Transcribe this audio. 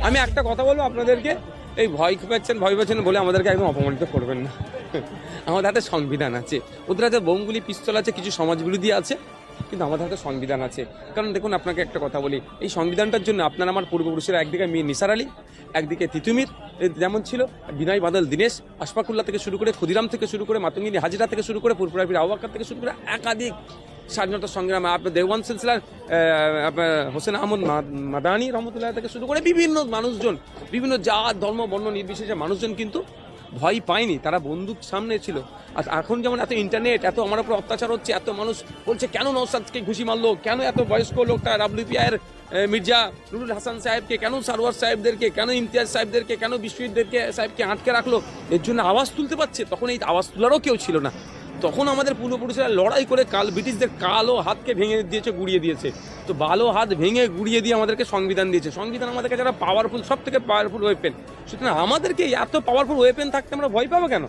আমি একটা কথা বলবো আপনাদেরকে, এই ভয় পাচ্ছেন বলে আমাদেরকে একদম অপমানিত করবেন না। আমাদের হাতে সংবিধান আছে, ওদের হাতে বোমগুলি পিস্তল আছে, কিছু সমাজবিরোধী আছে, কিন্তু আমাদের হাতে সংবিধান আছে। কারণ দেখুন, আপনাকে একটা কথা বলি, এই সংবিধানটার জন্য আপনার আমার পূর্বপুরুষেরা একদিকে মীর নিসার আলী, একদিকে তিতুমির যেমন ছিল, বিনয় বাদল দীনেশ, আশফাকুল্লাহ থেকে শুরু করে, ক্ষুদিরাম থেকে শুরু করে, মাতঙ্গিনী হাজিরা থেকে শুরু করে, পুরপুরা পীর আবু বকর থেকে শুরু করে একাধিক স্বাধীনতা সংগ্রামে আপনার দেওয়ান সিলসিলার আপনার হোসেন আহমদ মাদানী রহমতুল্লাহ থেকে শুরু করে বিভিন্ন মানুষজন, বিভিন্ন জাত ধর্ম বর্ণ নির্বিশেষে মানুষজন কিন্তু ভয় পায়নি, তারা বন্দুক সামনে ছিল। আর এখন যেমন এত ইন্টারনেট, এত আমার উপর অত্যাচার হচ্ছে, এত মানুষ বলছে কেন নওশাদকে ঘুষি মারলো, কেন এত বয়স্ক লোকটা ডাব্লিউপিআইয়ের মির্জা নুরুল হাসান সাহেবকে, কেন সারওয়ার সাহেবদেরকে, কেন ইমতিয়াজ সাহেবদেরকে, কেন বিশ্বজিৎদেরকে সাহেবকে আটকে রাখলো, এর জন্য আওয়াজ তুলতে পারছে। তখন এই আওয়াজ তোলারও কেউ ছিল না। তখন আমাদের পূর্বপুরুষেরা লড়াই করে ব্রিটিশদের কালো হাতকে ভেঙে দিয়েছে, গুড়িয়ে দিয়েছে। তো ভালো হাত ভেঙে গুড়িয়ে দিয়ে আমাদেরকে সংবিধান দিয়েছে। সংবিধান আমাদের কাছে একটা পাওয়ারফুল, সব থেকে পাওয়ারফুল ওয়েপেন। সুতরাং আমাদেরকে এত পাওয়ারফুল ওয়েপেন থাকতে আমরা ভয় পাবো কেন?